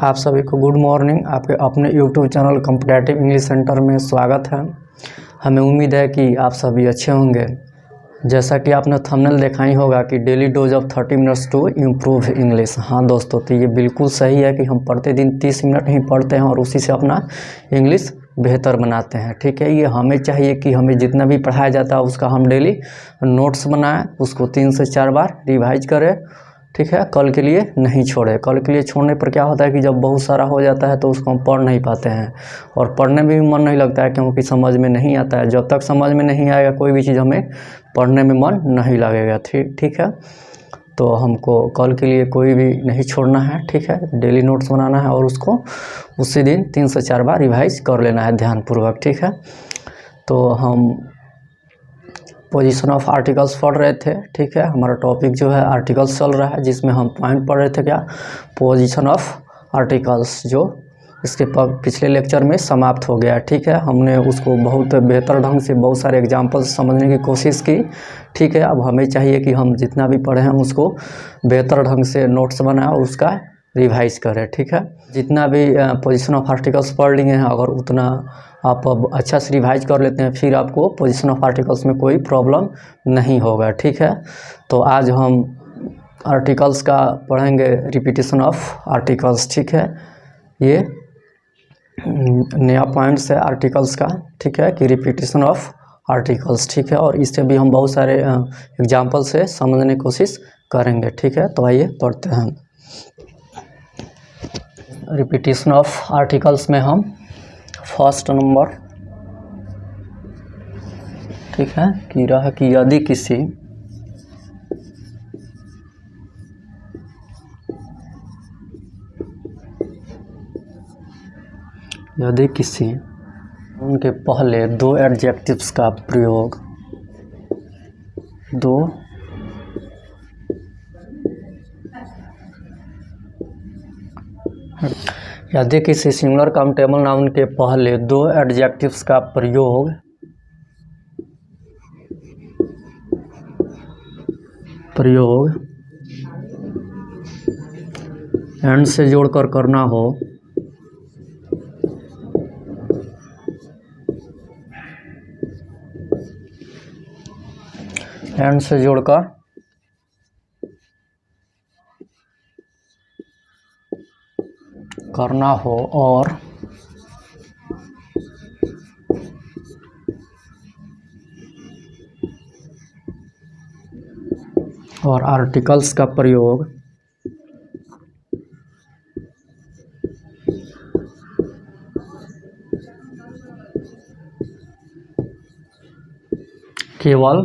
आप सभी को गुड मॉर्निंग। आपके अपने YouTube channel competitive English centre में स्वागत है। हमें उम्मीद है कि आप सभी अच्छे होंगे। जैसा कि आपने थंबनेल देखा ही होगा कि daily dose of 30 minutes to improve English. हाँ दोस्तों, तो ये बिल्कुल सही है कि हम प्रतिदिन 30 मिनट ही पढ़ते हैं और उसी से अपना इंग्लिश बेहतर बनाते हैं। ठीक है, ये हमें चाहिए कि हमें जितना भी पढ़ाया जाता है उसका हम डेली नोट्स बनाएं, उसको 3 से 4 बार रिवाइज करें। ठीक है, कल के लिए नहीं छोड़े। कल के लिए छोड़ने पर क्या होता है कि जब बहुत सारा हो जाता है तो उसको हम पढ़ नहीं पाते हैं और पढ़ने में भी मन नहीं लगता है, क्योंकि समझ में नहीं आता है। जब तक समझ में नहीं आएगा कोई भी चीज़ हमें पढ़ने में मन नहीं लगेगा। ठीक है, तो हमको कल के लिए कोई भी नहीं छोड़ना है। ठीक है, डेली नोट्स बनाना है और उसको उसी दिन 3 से 4 बार रिवाइज कर लेना है ध्यानपूर्वक। ठीक है, तो हम पोजीशन ऑफ आर्टिकल्स पढ़ रहे थे। ठीक है, हमारा टॉपिक जो है आर्टिकल्स चल रहा है, जिसमें हम पॉइंट पढ़ रहे थे क्या, पोजीशन ऑफ आर्टिकल्स, जो इसके पिछले लेक्चर में समाप्त हो गया। ठीक है, हमने उसको बहुत बेहतर ढंग से बहुत सारे एग्जांपल्स समझने की कोशिश की। ठीक है, अब हमें चाहिए कि हम जितना भी पढ़े हैं उसको बेहतर ढंग से नोट्स बनाएं और उसका रिवाइज करें। ठीक है, जितना भी पोजीशन ऑफ आर्टिकल्स पढ़ लिए हैं, अगर उतना आप अब अच्छा से रिवाइज कर लेते हैं, फिर आपको पोजीशन ऑफ आर्टिकल्स में कोई प्रॉब्लम नहीं होगा। ठीक है, तो आज हम आर्टिकल्स का पढ़ेंगे, रिपीटिशन ऑफ आर्टिकल्स। ठीक है, ये नया पॉइंट्स है आर्टिकल्स का। ठीक है, कि रिपीटिशन ऑफ आर्टिकल्स। ठीक है, और इससे भी हम बहुत सारे एग्जाम्पल से समझने की कोशिश करेंगे। ठीक है, तो आइए पढ़ते हैं। रिपीटिशन ऑफ आर्टिकल्स में हम फर्स्ट नंबर, ठीक है, कि रहा कि यदि किसी उनके पहले 2 एडजेक्टिव्स का प्रयोग यदि किसी सिंगुलर काउंटेबल नाउन के पहले 2 एडजेक्टिव्स का प्रयोग एंड से जोड़कर करना हो, एंड से जोड़कर करना हो और आर्टिकल्स का प्रयोग केवल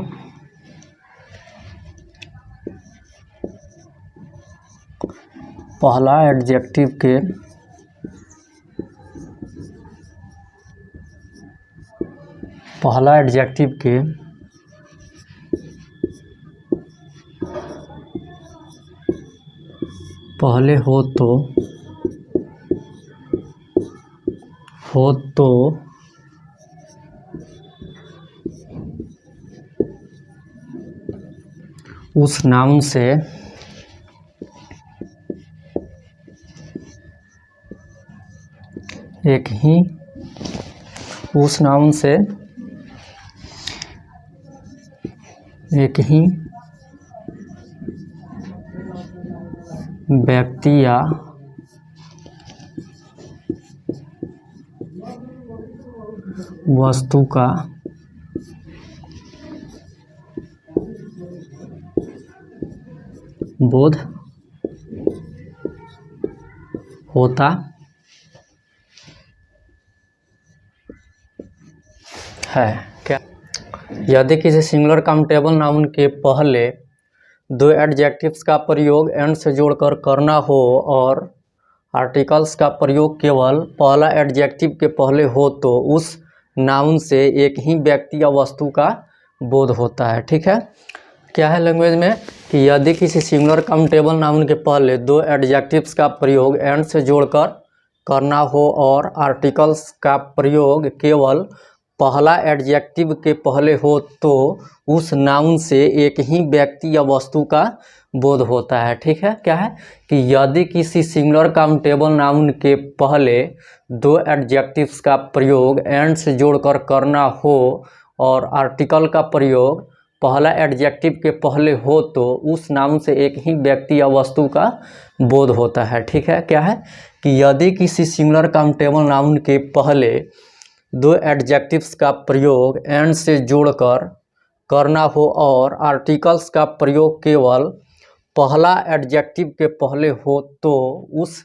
पहला एडजेक्टिव के पहले हो तो उस नाउन से एक ही व्यक्ति या वस्तु का बोध होता है। क्या यदि किसी सिंगुलर काउंटेबल नाउन के पहले 2 एडजेक्टिव्स का प्रयोग एंड से जोड़कर करना हो और आर्टिकल्स का प्रयोग केवल पहला एडजेक्टिव के पहले हो तो उस नाउन से एक ही व्यक्ति या वस्तु का बोध होता है। ठीक है, क्या है लैंग्वेज में कि यदि किसी सिंगुलर काउंटेबल नाउन के पहले 2 एडजेक्टिव्स का प्रयोग एंड से जोड़कर करना हो और आर्टिकल्स का प्रयोग केवल पहला एडजेक्टिव के पहले हो तो उस नाउन से एक ही व्यक्ति या वस्तु का बोध होता है। ठीक है, क्या है कि यदि किसी सिंगुलर काउंटेबल नाउन के पहले दो एडजेक्टिव्स का प्रयोग एंड से जोड़कर करना हो और आर्टिकल का प्रयोग पहला एडजेक्टिव के पहले हो तो उस नाउन से एक ही व्यक्ति या वस्तु का बोध होता है। ठीक है, क्या है कि यदि किसी सिंगुलर काउंटेबल नाउन के पहले दो एडजेक्टिव्स का प्रयोग एंड से जोड़कर करना हो और आर्टिकल्स का प्रयोग केवल पहला एडजेक्टिव के पहले हो तो उस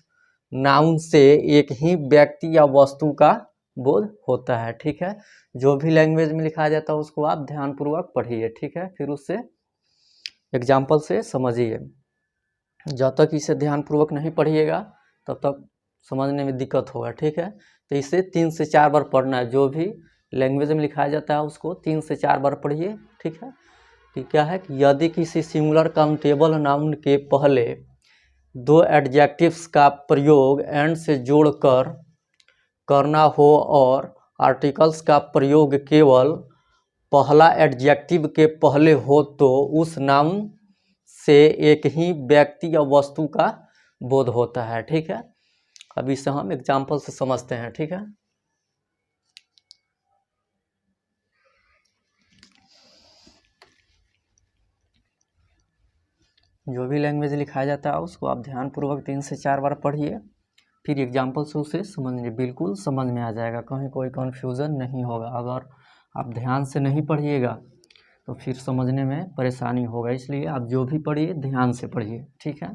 नाउन से एक ही व्यक्ति या वस्तु का बोध होता है। ठीक है, जो भी लैंग्वेज में लिखा जाता है उसको आप ध्यानपूर्वक पढ़िए। ठीक है, फिर उससे एग्जाम्पल से समझिए। जब तक इसे ध्यानपूर्वक नहीं पढ़िएगा तब तक समझने में दिक्कत होगा। ठीक है, तो इसे 3 से 4 बार पढ़ना है। जो भी लैंग्वेज में लिखाया जाता है उसको 3 से 4 बार पढ़िए। ठीक है, कि क्या है कि यदि किसी सिंगुलर काउंटेबल नाउन के पहले दो एडजेक्टिव्स का प्रयोग एंड से जोड़कर करना हो और आर्टिकल्स का प्रयोग केवल पहला एडजेक्टिव के पहले हो तो उस नाउन से एक ही व्यक्ति या वस्तु का बोध होता है। ठीक है, अब इसे हम एग्जाम्पल से समझते हैं। ठीक है, जो भी लैंग्वेज लिखाया जाता है उसको आप ध्यानपूर्वक 3 से 4 बार पढ़िए, फिर एग्जाम्पल से उसे समझिए। बिल्कुल समझ में आ जाएगा, कहीं कोई कन्फ्यूज़न नहीं होगा। अगर आप ध्यान से नहीं पढ़िएगा तो फिर समझने में परेशानी होगा, इसलिए आप जो भी पढ़िए ध्यान से पढ़िए। ठीक है,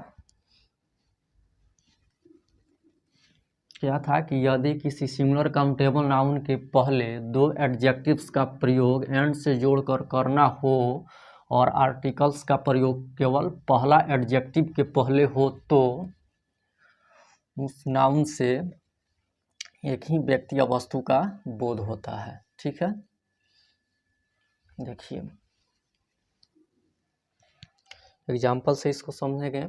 क्या था कि यदि किसी सिंगुलर काउंटेबल नाउन के पहले दो एडजेक्टिव्स का प्रयोग एंड से जोड़कर करना हो और आर्टिकल्स का प्रयोग केवल पहला एडजेक्टिव के पहले हो तो उस नाउन से एक ही व्यक्ति या वस्तु का बोध होता है। ठीक है, देखिए एग्जाम्पल से इसको समझेंगे।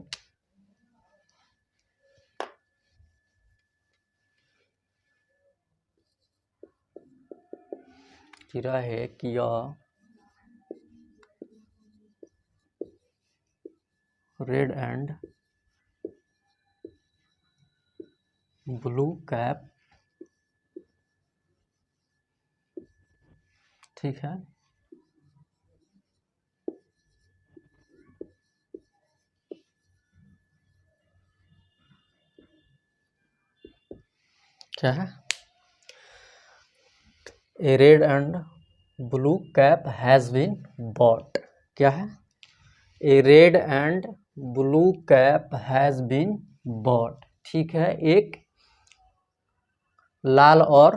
किरा है कि यह रेड एंड ब्लू कैप, ठीक है, क्या है, a red and blue cap has been bought. क्या है, a red and blue cap has been bought. ठीक है, एक लाल और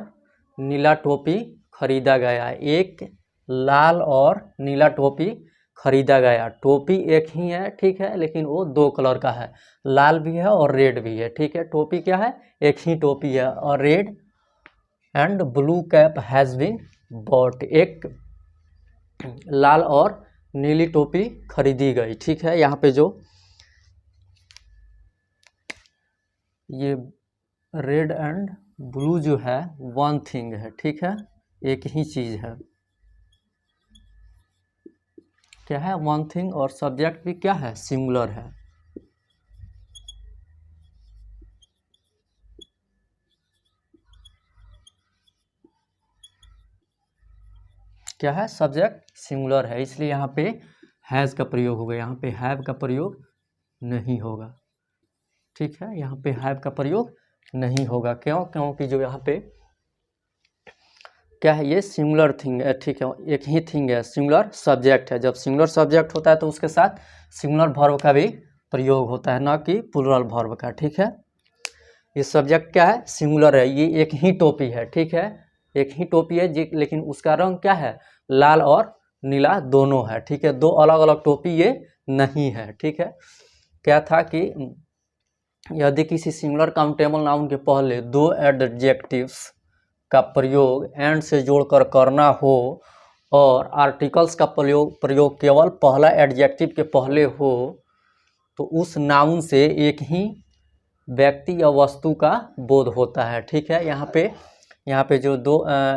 नीला टोपी खरीदा गया। एक लाल और नीला टोपी खरीदा गया। टोपी एक ही है, ठीक है, लेकिन वो 2 कलर का है, लाल भी है और रेड भी है। ठीक है, टोपी क्या है, एक ही टोपी है। और red and blue cap has been bought, एक लाल और नीली टोपी खरीदी गई। ठीक है, यहाँ पे जो ये रेड एंड ब्लू जो है वन थिंग है। ठीक है, एक ही चीज़ है। क्या है, वन थिंग, और सब्जेक्ट भी क्या है, सिंगुलर है। क्या है, सब्जेक्ट सिंगुलर है, इसलिए यहाँ पे हैज़ का प्रयोग होगा, यहाँ पे हैव का प्रयोग नहीं होगा। ठीक है, यहाँ पे हैव का प्रयोग नहीं होगा। क्यों, क्योंकि जो यहाँ पे क्या है, ये सिंगुलर थिंग है। ठीक है, एक ही थिंग है, सिंगुलर सब्जेक्ट है। जब सिंगुलर सब्जेक्ट होता है तो उसके साथ सिंगुलर वर्ब का भी प्रयोग होता है, ना कि प्लूरल वर्ब का। ठीक है, ये सब्जेक्ट क्या है, सिंगुलर है, ये एक ही टोपी है। ठीक है, एक ही टोपी है जी, लेकिन उसका रंग क्या है, लाल और नीला दोनों है। ठीक है, 2 अलग अलग टोपी ये नहीं है। ठीक है, क्या था कि यदि किसी सिंगुलर काउंटेबल नाउन के पहले 2 एडजेक्टिव्स का प्रयोग एंड से जोड़कर करना हो और आर्टिकल्स का प्रयोग केवल पहला एडजेक्टिव के पहले हो तो उस नाउन से एक ही व्यक्ति या वस्तु का बोध होता है। ठीक है, यहाँ पे यहाँ पे जो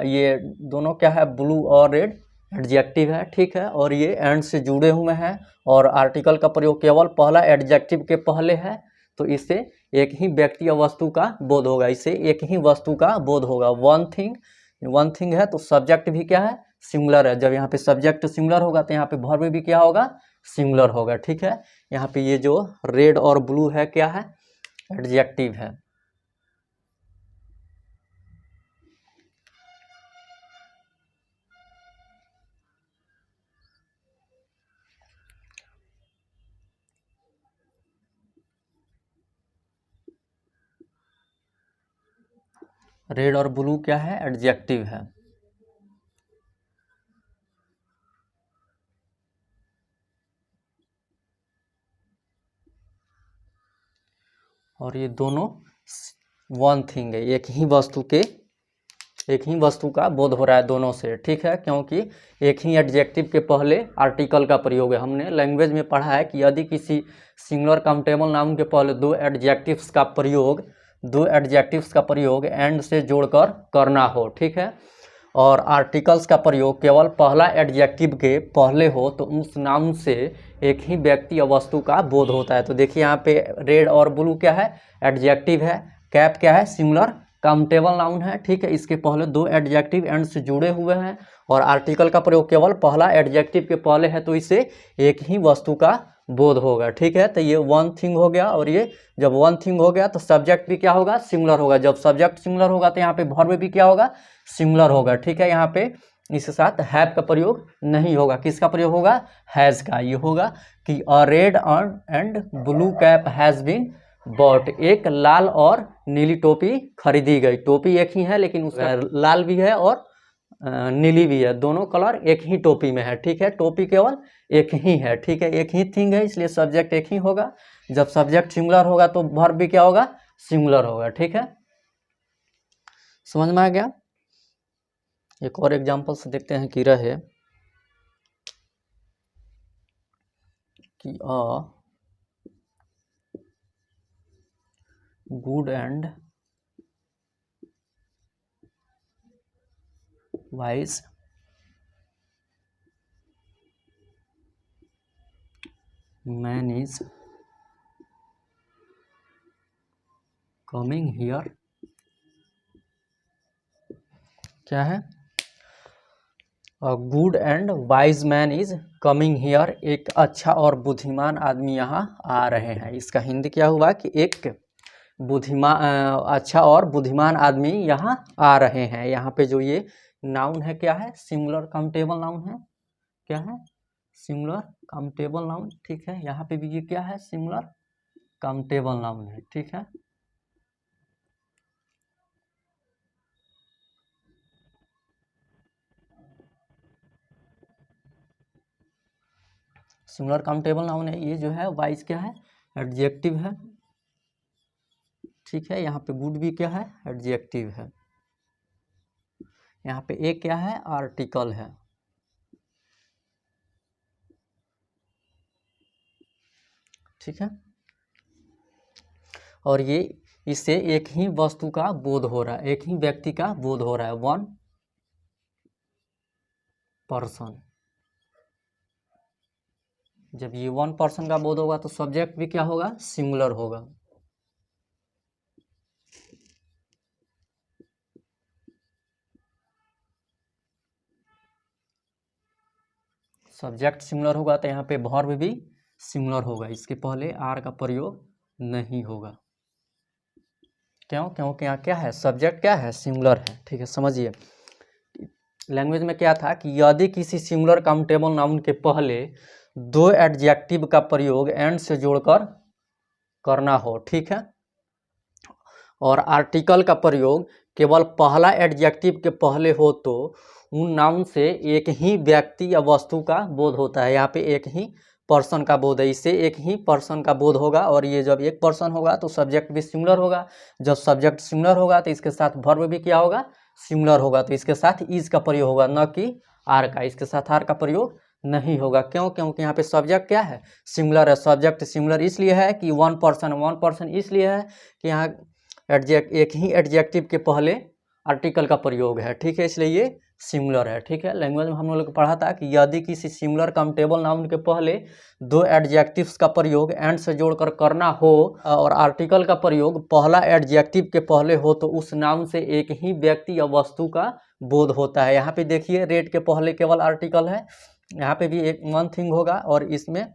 ये दोनों क्या है, ब्लू और रेड एडजेक्टिव है, ठीक है, और ये एंड से जुड़े हुए हैं और आर्टिकल का प्रयोग केवल पहला एडजेक्टिव के पहले है, तो इससे एक ही व्यक्ति या वस्तु का बोध होगा, इससे एक ही वस्तु का बोध होगा। वन थिंग है तो सब्जेक्ट भी क्या है, सिंगुलर है। जब यहाँ पे सब्जेक्ट सिंगुलर होगा तो यहाँ पे वर्ब भी क्या होगा, सिंगुलर होगा, ठीक है। यहाँ पे ये जो रेड और ब्लू है क्या है, एडजेक्टिव है। रेड और ब्लू क्या है, एडजेक्टिव है। और ये दोनों वन थिंग है, एक ही वस्तु का बोध हो रहा है दोनों से, ठीक है, क्योंकि एक ही एडजेक्टिव के पहले आर्टिकल का प्रयोग है। हमने लैंग्वेज में पढ़ा है कि यदि किसी सिंगुलर काउंटेबल नाउन के पहले दो एडजेक्टिव्स का प्रयोग एंड से जोड़कर करना हो, ठीक है, और आर्टिकल्स का प्रयोग केवल पहला एडजेक्टिव के पहले हो तो उस नाउन से एक ही व्यक्ति या वस्तु का बोध होता है। तो देखिए यहाँ पे रेड और ब्लू क्या है, एडजेक्टिव है। कैप क्या है, सिंगुलर काउंटेबल नाउन है, ठीक है, इसके पहले दो एडजेक्टिव एंड से जुड़े हुए हैं और आर्टिकल का प्रयोग केवल पहला एडजेक्टिव के पहले है, तो इससे एक ही वस्तु का बोध होगा, ठीक है। तो ये वन थिंग हो गया, और ये जब वन थिंग हो गया तो सब्जेक्ट भी क्या होगा, सिंगुलर होगा। जब सब्जेक्ट सिंगुलर होगा तो यहाँ पे वर्ब भी क्या होगा, सिंगुलर होगा, ठीक है। यहाँ पे इसके साथ हैव का प्रयोग नहीं होगा, किसका प्रयोग होगा, हैज का। ये होगा कि a red and blue cap has been bought, एक लाल और नीली टोपी खरीदी गई। टोपी एक ही है लेकिन उसका लाल भी है और नीली भी है, दोनों कलर एक ही टोपी में है, ठीक है। टोपी केवल एक ही है, ठीक है, एक ही थिंग है, इसलिए सब्जेक्ट एक ही होगा। जब सब्जेक्ट सिंगुलर होगा तो वर्ब भी क्या होगा, सिंगुलर होगा, ठीक है। समझ में आ गया। एक और एग्जांपल से देखते हैं कि रहे कि अ good and wise man is coming here. क्या है, good and wise man is coming here, एक अच्छा और बुद्धिमान आदमी यहाँ आ रहे हैं। इसका हिंदी क्या हुआ कि एक अच्छा और बुद्धिमान आदमी यहाँ आ रहे हैं। यहाँ पे जो ये नाउन है क्या है, सिंगुलर काउंटेबल नाउन है, क्या है, सिंगुलर काउंटेबल नाउन, ठीक है। यहाँ पे भी ये क्या है, सिंगुलर काउंटेबल नाउन है, ठीक है। सिंगुलर काउंटेबल नाउन है। ये जो है वाइज क्या है, एडजेक्टिव है, ठीक है। यहाँ पे गुड भी क्या है, एडजेक्टिव है। यहाँ पे ए क्या है, आर्टिकल है, ठीक है। और ये इससे एक ही वस्तु का बोध हो रहा है, एक ही व्यक्ति का बोध हो रहा है, वन पर्सन। जब ये वन पर्सन का बोध होगा तो सब्जेक्ट भी क्या होगा, सिंगुलर होगा। सब्जेक्ट सिंगुलर होगा तो यहाँ पे वर्ब भी सिंगुलर होगा, इसके पहले आर का प्रयोग नहीं होगा। क्यों, क्योंकि यहाँ क्या है, सब्जेक्ट क्या है, सिंगुलर है, ठीक है। समझिए लैंग्वेज में क्या था कि यदि किसी सिंगुलर काउंटेबल नाउन के पहले दो एडजेक्टिव का प्रयोग एंड से जोड़कर करना हो, ठीक है, और आर्टिकल का प्रयोग केवल पहला एडजेक्टिव के पहले हो तो उन नाउन से एक ही व्यक्ति या वस्तु का बोध होता है। यहाँ पे एक ही पर्सन का बोध है, इससे एक ही पर्सन का बोध होगा। और ये जब एक पर्सन होगा तो सब्जेक्ट भी सिंगुलर होगा। जब सब्जेक्ट सिंगुलर होगा तो इसके साथ वर्ब भी क्या होगा, सिंगुलर होगा। तो इसके साथ इज का प्रयोग होगा, न कि आर का। इसके साथ आर का प्रयोग नहीं होगा। क्यों, क्योंकि यहाँ पे सब्जेक्ट क्या है, सिंगुलर है। सब्जेक्ट सिंगुलर इसलिए है कि वन पर्सन इसलिए है कि यहाँ एक ही एडजेक्टिव के पहले आर्टिकल का प्रयोग है, ठीक है, इसलिए ये सिंगुलर है, ठीक है। लैंग्वेज में हम लोग ने पढ़ा था कि यदि किसी सिंगुलर काउंटेबल नाउन के पहले दो एडजेक्टिव्स का प्रयोग एंड से जोड़कर करना हो और आर्टिकल का प्रयोग पहला एडजेक्टिव के पहले हो तो उस नाउन से एक ही व्यक्ति या वस्तु का बोध होता है। यहाँ पे देखिए रेड के पहले केवल आर्टिकल है, यहाँ पे भी एक वन थिंग होगा और इसमें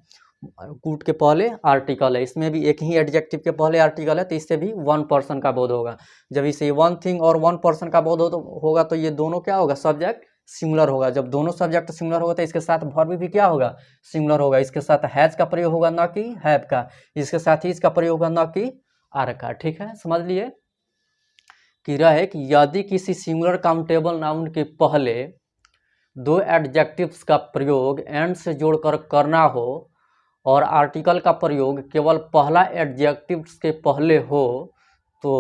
गुड के पहले आर्टिकल है, इसमें भी एक ही एडजेक्टिव के पहले आर्टिकल है, तो इससे भी वन पर्सन का बोध होगा। जब इसे वन थिंग और वन पर्सन का बोध होगा तो ये दोनों क्या होगा, सब्जेक्ट सिंगुलर होगा। जब दोनों सब्जेक्ट सिंगुलर होगा तो इसके साथ वर्ब भी क्या होगा, सिंगुलर होगा। इसके साथ हैज का प्रयोग होगा न कि हैव का, इसके साथ ही इसका प्रयोग होगा न कि आर का, ठीक है। समझ लिए कि रहे कि यदि किसी सिंगुलर काउंटेबल नाउन के पहले दो एडजेक्टिव्स का प्रयोग एंड से जोड़कर करना हो और आर्टिकल का प्रयोग केवल पहला एडजेक्टिव्स के पहले हो तो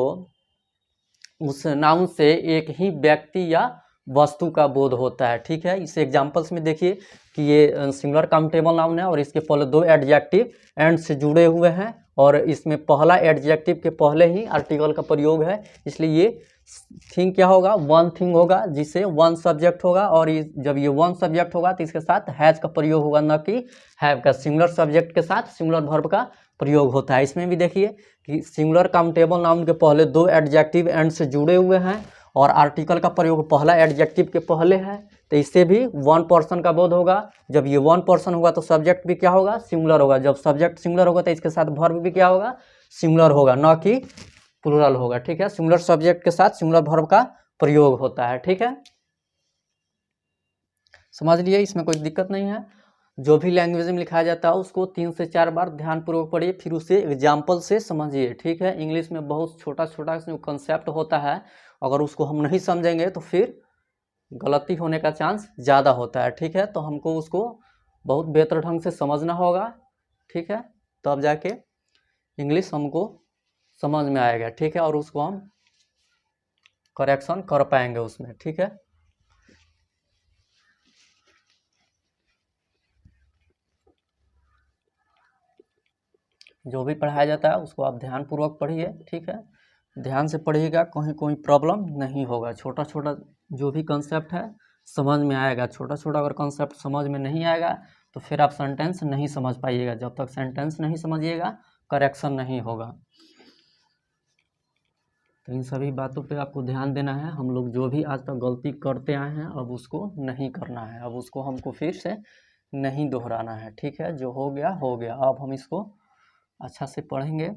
उस नाउन से एक ही व्यक्ति या वस्तु का बोध होता है, ठीक है। इस एग्जांपल्स में देखिए कि ये सिंगुलर काउंटेबल नाउन है और इसके पहले दो एडजेक्टिव एंड से जुड़े हुए हैं और इसमें पहला एडजेक्टिव के पहले ही आर्टिकल का प्रयोग है, इसलिए ये थिंग क्या होगा, वन थिंग होगा, जिससे वन सब्जेक्ट होगा और जब ये वन सब्जेक्ट होगा तो इसके साथ हैज का प्रयोग होगा न कि हैव का। सिंगुलर सब्जेक्ट के साथ सिंगुलर वर्ब का प्रयोग होता है। इसमें भी देखिए कि सिंगुलर काउंटेबल नाउन के पहले दो एडजेक्टिव एंड से जुड़े हुए हैं और आर्टिकल का प्रयोग पहला एडजेक्टिव के पहले है, तो इससे भी वन पर्सन का बोध होगा। जब ये वन पर्सन होगा तो सब्जेक्ट भी क्या होगा, सिंगुलर होगा। जब सब्जेक्ट सिंगुलर होगा तो इसके साथ वर्ब भी क्या होगा, सिंगुलर होगा, न कि प्लूरल होगा, ठीक है। सिंगुलर सब्जेक्ट के साथ सिंगुलर वर्ब का प्रयोग होता है, ठीक है। समझ लिए, इसमें कोई दिक्कत नहीं है। जो भी लैंग्वेज में लिखा जाता है उसको 3 से 4 बार ध्यानपूर्वक पढ़िए, फिर उसे एग्जाम्पल से समझिए, ठीक है। इंग्लिश में बहुत छोटा छोटा कंसेप्ट होता है, अगर उसको हम नहीं समझेंगे तो फिर गलती होने का चांस ज़्यादा होता है, ठीक है। तो हमको उसको बहुत बेहतर ढंग से समझना होगा, ठीक है, तब जाके इंग्लिश हमको समझ में आएगा, ठीक है, और उसको हम करेक्शन कर पाएंगे उसमें, ठीक है। जो भी पढ़ाया जाता है उसको आप ध्यानपूर्वक पढ़िए, ठीक है। ध्यान से पढ़िएगा, कहीं कोई प्रॉब्लम नहीं होगा। छोटा छोटा जो भी कंसेप्ट है समझ में आएगा। छोटा छोटा अगर कंसेप्ट समझ में नहीं आएगा तो फिर आप सेंटेंस नहीं समझ पाइएगा। जब तक सेंटेंस नहीं समझिएगा करेक्शन नहीं होगा। तो इन सभी बातों पे आपको ध्यान देना है। हम लोग जो भी आज तक गलती करते आए हैं अब उसको नहीं करना है, अब उसको हमको फिर से नहीं दोहराना है, ठीक है। जो हो गया हो गया, अब हम इसको अच्छा से पढ़ेंगे।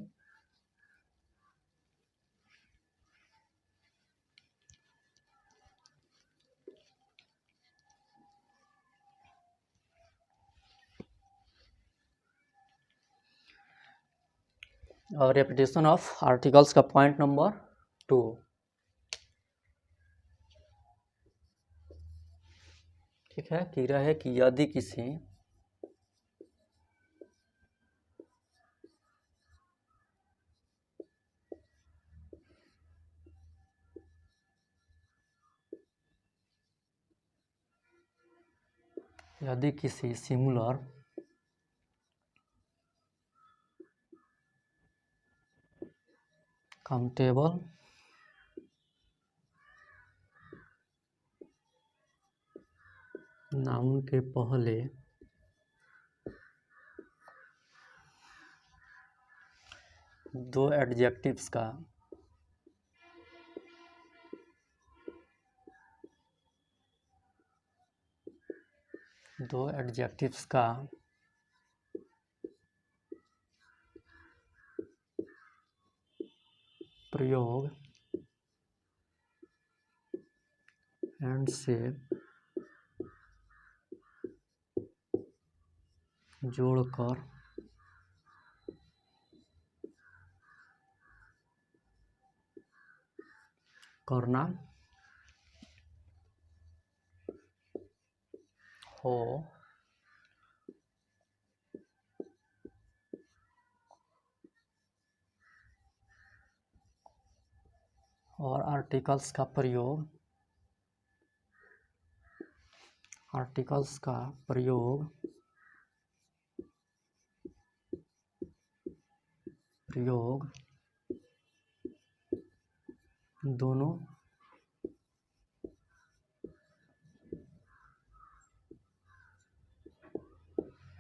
और रेपिटेशन ऑफ आर्टिकल्स का पॉइंट नंबर 2, ठीक है। कि रहे कि यदि किसी सिंगुलर काउंटेबल नाउन के पहले दो एडजेक्टिव्स का प्रयोग एंड से जोड़कर करना हो और आर्टिकल्स का प्रयोग दोनों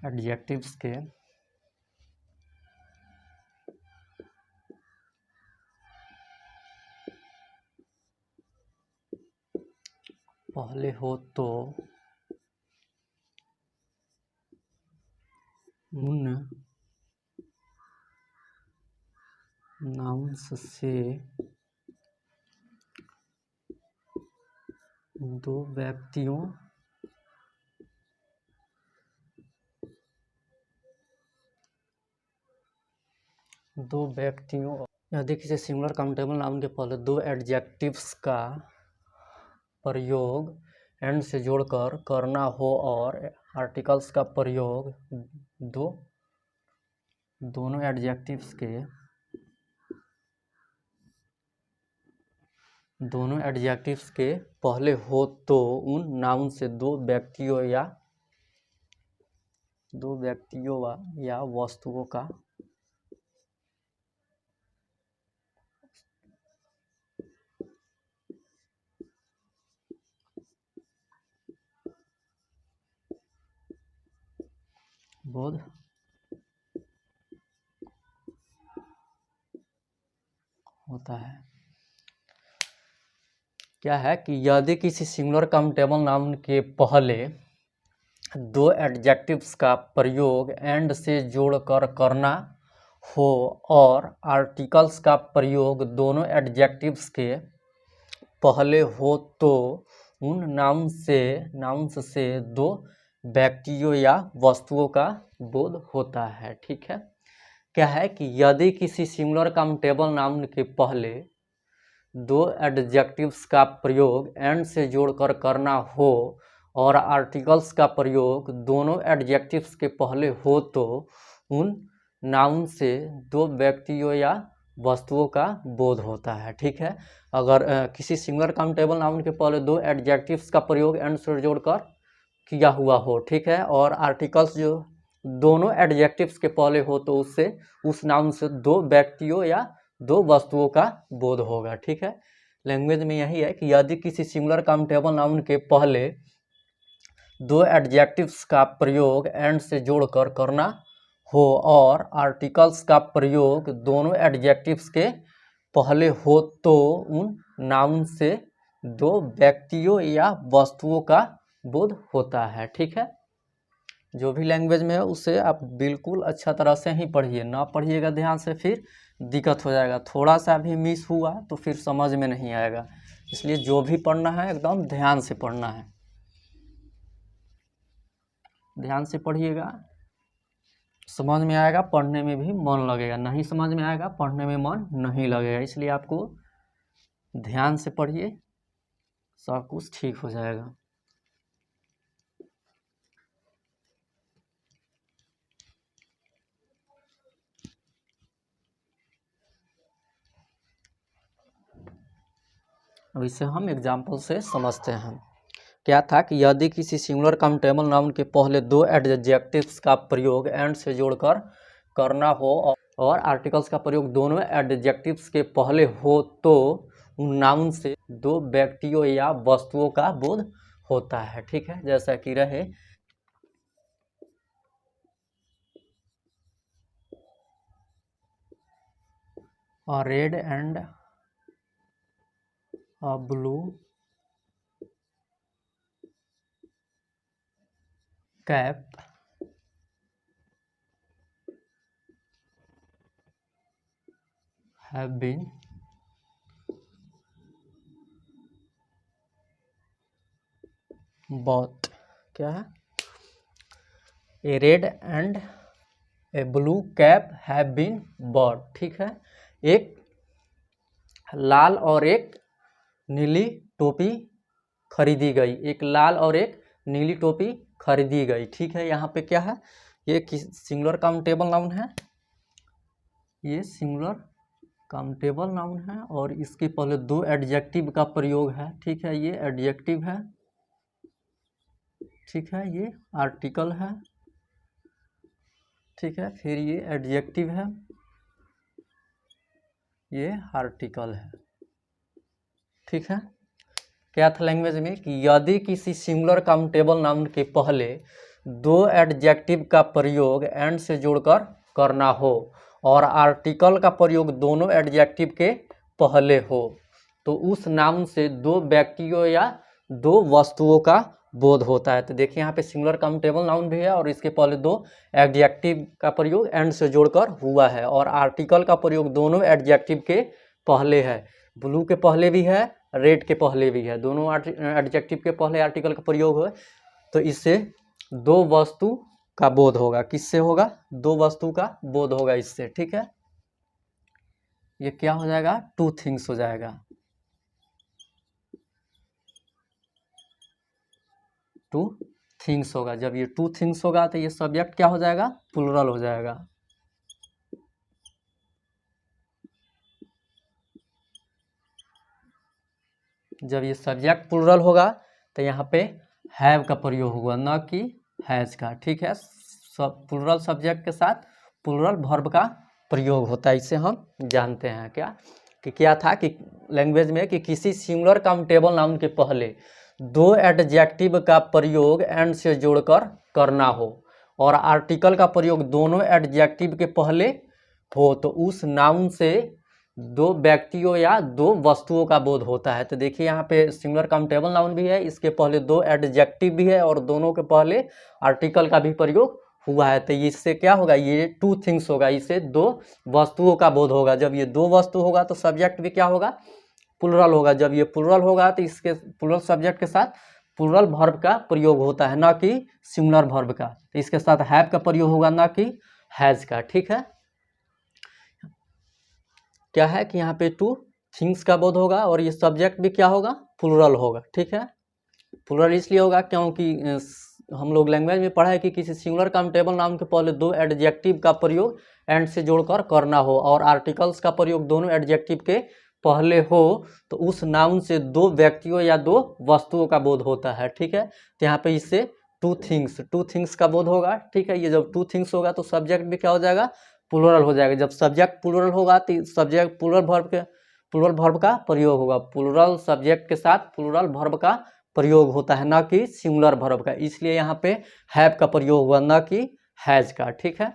एडजेक्टिव्स के पहले हो तो उन नाउन्स से दो व्यक्तियों यदि किसी सिंगुलर काउंटेबल नाउन के पहले दो एडजेक्टिव्स का प्रयोग एंड से जोड़कर करना हो और आर्टिकल्स का प्रयोग दोनों एडजेक्टिव्स के पहले हो तो उन नाउन से दो व्यक्तियों या वस्तुओं का बोध होता है। क्या है कि यदि किसी सिंगुलर काउंटेबल नाउन के पहले दो एडजेक्टिव्स का प्रयोग एंड से जोड़कर करना हो और आर्टिकल्स का प्रयोग दोनों एडजेक्टिव्स के पहले हो तो उन नाउन्स से दो व्यक्तियों या वस्तुओं का बोध होता है। ठीक है। क्या है कि यदि किसी सिंगुलर काउंटेबल नाउन के पहले दो एडजेक्टिव्स का प्रयोग एंड से जोड़कर करना हो और आर्टिकल्स का प्रयोग दोनों एडजेक्टिव्स के पहले हो तो उन नाउन से दो व्यक्तियों या वस्तुओं का बोध होता है। ठीक है। अगर किसी सिंगुलर काउंटेबल नाउन के पहले दो एडजेक्टिव्स का प्रयोग एंड से जोड़कर किया हुआ हो, ठीक है, और आर्टिकल्स जो दोनों एडजेक्टिव्स के पहले हो तो उससे उस नाउन से दो व्यक्तियों या दो वस्तुओं का बोध होगा। ठीक है। लैंग्वेज में यही है कि यदि किसी सिंगुलर काउंटेबल नाउन के पहले दो एडजेक्टिव्स का प्रयोग एंड से जोड़कर करना हो और आर्टिकल्स का प्रयोग दोनों एडजेक्टिव्स के पहले हो तो उन नाउन से दो व्यक्तियों या वस्तुओं का बोध होता है। ठीक है। जो भी लैंग्वेज में है उसे आप बिल्कुल अच्छा तरह से ही पढ़िए, ना पढ़िएगा ध्यान से फिर दिक्कत हो जाएगा। थोड़ा सा भी मिस हुआ तो फिर समझ में नहीं आएगा। इसलिए जो भी पढ़ना है एकदम ध्यान से पढ़ना है। ध्यान से पढ़िएगा, समझ में आएगा, पढ़ने में भी मन लगेगा। नहीं समझ में आएगा, पढ़ने में मन नहीं लगेगा। इसलिए आपको ध्यान से पढ़िए, सब कुछ ठीक हो जाएगा। अब इसे हम एग्जाम्पल से समझते हैं। क्या था कि यदि किसी सिंगुलर काउंटेबल नाउन के पहले दो एडजेक्टिव्स का प्रयोग एंड से जोड़कर करना हो और आर्टिकल्स का प्रयोग दोनों एडजेक्टिव्स के पहले हो तो उन नाउन से दो व्यक्तियों या वस्तुओं का बोध होता है। ठीक है। जैसा कि रहे a red and a blue cap have been bought। क्या है? A red and a blue cap have been bought. ठीक है। एक लाल और एक नीली टोपी खरीदी गई। एक लाल और एक नीली टोपी खरीदी गई। ठीक है। यहाँ पे क्या है? ये सिंगुलर काउंटेबल नाउन है। ये सिंगुलर काउंटेबल नाउन है और इसके पहले दो एडजेक्टिव का प्रयोग है। ठीक है। ये एडजेक्टिव है। ठीक है। ये आर्टिकल है। ठीक है। फिर ये एडजेक्टिव है, ये आर्टिकल है। ठीक है। क्या था लैंग्वेज में कि यदि किसी सिंगुलर काउंटेबल नाउन के पहले दो एडजेक्टिव का प्रयोग एंड से जोड़कर करना हो और आर्टिकल का प्रयोग दोनों एडजेक्टिव के पहले हो तो उस नाउन से दो व्यक्तियों या दो वस्तुओं का बोध होता है। तो देखिए यहाँ पे सिंगुलर काउंटेबल नाउन भी है और इसके पहले दो एडजेक्टिव का प्रयोग एंड से जोड़कर हुआ है और आर्टिकल का प्रयोग दोनों एडजेक्टिव के पहले है। ब्लू के पहले भी है, रेड के पहले भी है, दोनों एडजेक्टिव के पहले आर्टिकल का प्रयोग है। तो इससे दो वस्तु का बोध होगा। किससे होगा? दो वस्तु का बोध होगा इससे। ठीक है, ये क्या हो जाएगा? टू थिंग्स हो जाएगा। टू थिंग्स होगा। जब ये टू थिंग्स होगा तो ये सब्जेक्ट क्या हो जाएगा? प्लूरल हो जाएगा। जब ये सब्जेक्ट प्लूरल होगा तो यहाँ पे हैव का प्रयोग होगा, ना कि हैज का। ठीक है, सब प्लूरल सब्जेक्ट के साथ प्लूरल वर्ब का प्रयोग होता है। इसे हम जानते हैं क्या था कि लैंग्वेज में कि किसी सिंगुलर काउंटेबल नाउन के पहले दो एडजेक्टिव का प्रयोग एंड से जोड़कर करना हो और आर्टिकल का प्रयोग दोनों एडजेक्टिव के पहले हो तो उस नाउन से दो व्यक्तियों या दो वस्तुओं का बोध होता है। तो देखिए यहाँ पे सिंगुलर काउंटेबल नाउन भी है, इसके पहले दो एडजेक्टिव भी है और दोनों के पहले आर्टिकल का भी प्रयोग हुआ है। तो इससे क्या होगा? ये टू थिंग्स होगा, इससे दो वस्तुओं का बोध होगा। जब ये दो वस्तु होगा तो सब्जेक्ट भी क्या होगा? प्लूरल होगा। जब ये प्लूरल होगा तो इसके प्लूरल सब्जेक्ट के साथ प्लूरल वर्ब का प्रयोग होता है, ना कि सिंगुलर वर्ब का। तो इसके साथ हैव का प्रयोग होगा, ना कि हैज का। ठीक है, क्या है कि यहाँ पे टू थिंग्स का बोध होगा और ये सब्जेक्ट भी क्या होगा? प्लूरल होगा। ठीक है, प्लूरल इसलिए होगा क्योंकि हम लोग लैंग्वेज में पढ़ा है कि किसी सिंगुलर काउंटेबल नाउन के पहले दो एडजेक्टिव का प्रयोग एंड से जोड़कर करना हो और आर्टिकल्स का प्रयोग दोनों एडजेक्टिव के पहले हो तो उस नाउन से दो व्यक्तियों या दो वस्तुओं का बोध होता है। ठीक है, तो यहाँ पे इससे टू थिंग्स का बोध होगा। ठीक है, ये जब टू थिंग्स होगा तो सब्जेक्ट भी क्या हो जाएगा? प्लूरल हो जाएगा। जब सब्जेक्ट प्लूरल होगा तो सब्जेक्ट प्लूरल वर्ब का प्रयोग होगा। प्लूरल सब्जेक्ट के साथ प्लूरल वर्ब का प्रयोग होता है, ना कि सिंगुलर वर्ब का। इसलिए यहाँ पे हैव का प्रयोग हुआ, ना कि हैज का। ठीक है,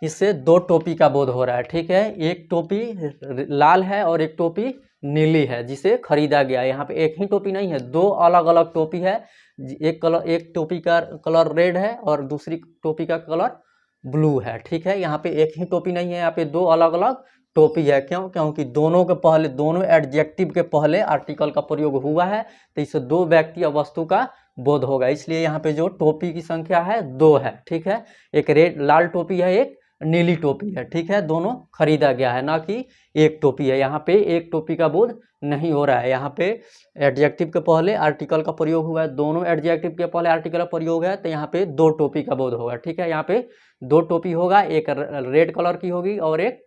इससे दो टोपी का बोध हो रहा है। ठीक है, एक टोपी लाल है और एक टोपी नीली है जिसे खरीदा गया। यहाँ पे एक ही टोपी नहीं है, दो अलग अलग टोपी है। एक टोपी का कलर रेड है और दूसरी टोपी का कलर ब्लू है। ठीक है, यहाँ पे एक ही टोपी नहीं है, यहाँ पे दो अलग अलग टोपी है। क्यों? क्योंकि दोनों के पहले, दोनों एडजेक्टिव के पहले आर्टिकल का प्रयोग हुआ है तो इससे दो व्यक्ति या वस्तु का बोध होगा। इसलिए यहाँ पे जो टोपी की संख्या है दो है। ठीक है, एक रेड लाल टोपी है, एक नीली टोपी है। ठीक है, दोनों खरीदा गया है, ना कि एक टोपी है। यहाँ पे एक टोपी का बोध नहीं हो रहा है। यहाँ पे एडजेक्टिव के पहले आर्टिकल का प्रयोग हुआ है, दोनों एडजेक्टिव के पहले आर्टिकल का प्रयोग है तो यहाँ पे दो टोपी का बोध होगा। ठीक है, यहाँ पे दो टोपी होगा, एक रेड कलर की होगी और एक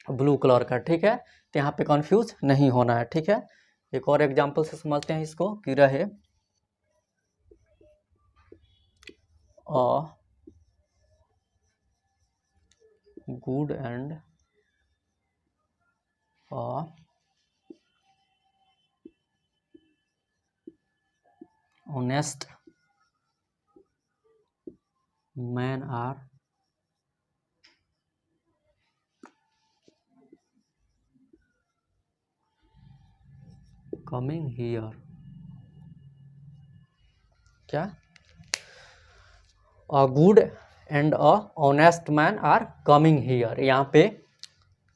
ब्लू कलर का। ठीक है, तो यहाँ पे कंफ्यूज नहीं होना है। ठीक है, एक और एग्जांपल से समझते हैं इसको कि रहे good and honest man are coming here. क्या? A good and a honest man are coming here. यहाँ पे